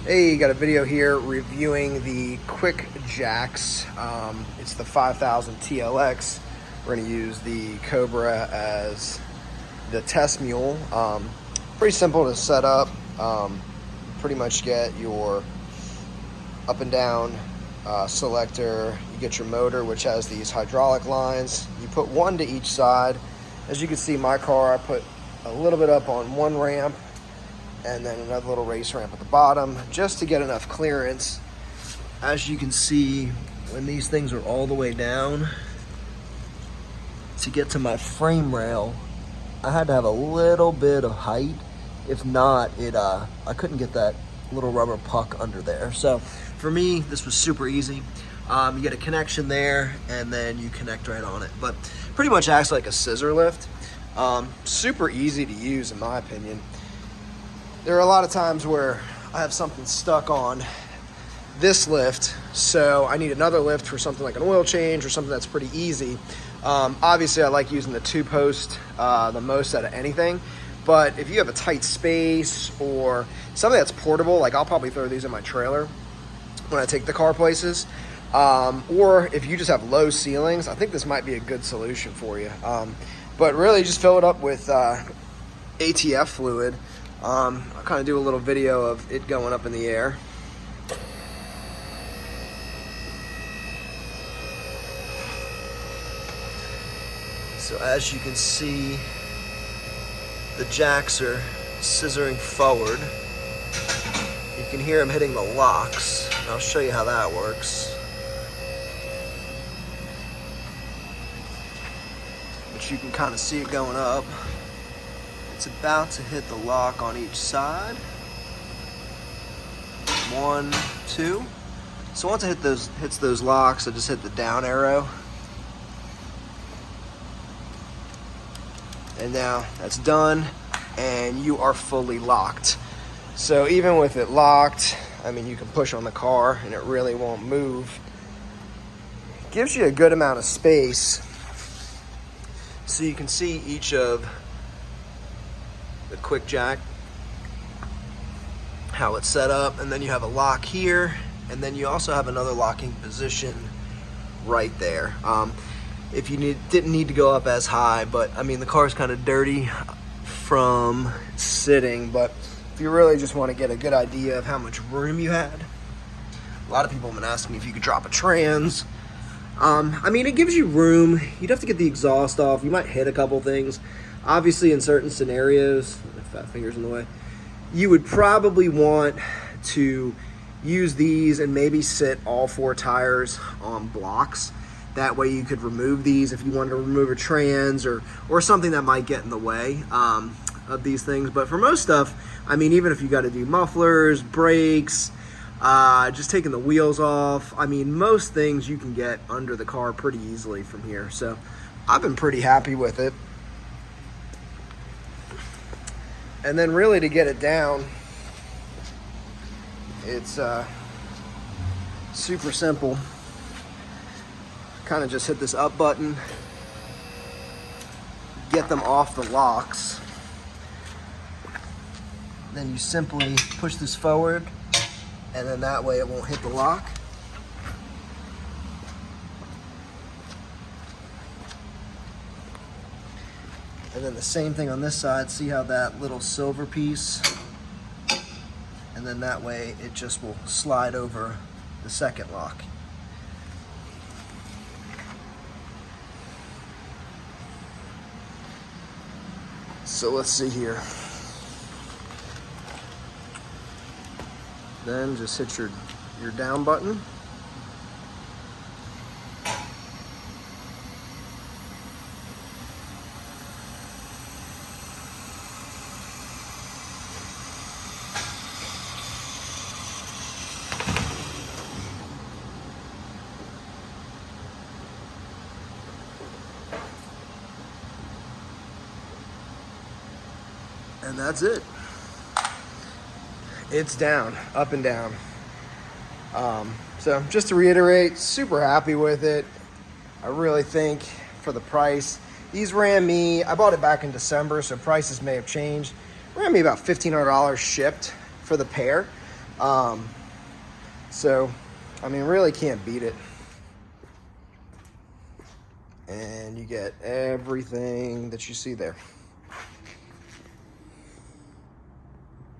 Hey, got a video here reviewing the quick jacks. It's the 5000 TLX. We're going to use the Cobra as the test mule. Pretty simple to set up. Pretty much get your up and down selector. You get your motor, which has these hydraulic lines. You put one to each side. As you can see, my car, I put a little bit up on one ramp and then another little race ramp at the bottom just to get enough clearance. As you can see, when these things are all the way down, to get to my frame rail, I had to have a little bit of height. If not, I couldn't get that little rubber puck under there. So for me, this was super easy. You get a connection there and then you connect right on it. But pretty much acts like a scissor lift. Super easy to use in my opinion. There are a lot of times where I have something stuck on this lift, so I need another lift for something like an oil change or something that's pretty easy. Obviously, I like using the 2-post the most out of anything, but if you have a tight space or something that's portable, like I'll probably throw these in my trailer when I take the car places, or if you just have low ceilings, I think this might be a good solution for you. But really just fill it up with ATF fluid. I'll kind of do a little video of it going up in the air. So as you can see, the jacks are scissoring forward. You can hear them hitting the locks. And I'll show you how that works. But you can kind of see it going up. It's about to hit the lock on each side. 1, 2. So once it hits those locks, I just hit the down arrow. And now that's done, and you are fully locked. So even with it locked, I mean, you can push on the car and it really won't move. It gives you a good amount of space. So you can see each of the quick jack, how it's set up, and then you have a lock here, and then you also have another locking position right there. If you didn't need to go up as high, but I mean the car's kind of dirty from sitting, but if you really just want to get a good idea of how much room you had, a lot of people have been asking me if you could drop a trans. I mean, it gives you room. You'd have to get the exhaust off. You might hit a couple things. Obviously, in certain scenarios, fat finger's in the way, you would probably want to use these and maybe sit all 4 tires on blocks. That way you could remove these if you wanted to remove a trans or something that might get in the way of these things. But for most stuff, I mean, even if you got to do mufflers, brakes, just taking the wheels off, I mean, most things you can get under the car pretty easily from here. So I've been pretty happy with it. And then really to get it down, it's super simple. Kind of just hit this up button, get them off the locks. Then you simply push this forward, and then that way it won't hit the lock. And then the same thing on this side. See how that little silver piece, and then that way it just will slide over the second lock. So let's see here. Then just hit your down button. And that's it. It's down, up and down. So just to reiterate, super happy with it. I really think for the price, these ran me, I bought it back in December, so prices may have changed. Ran me about $1,500 shipped for the pair. So, I mean, really can't beat it. And you get everything that you see there.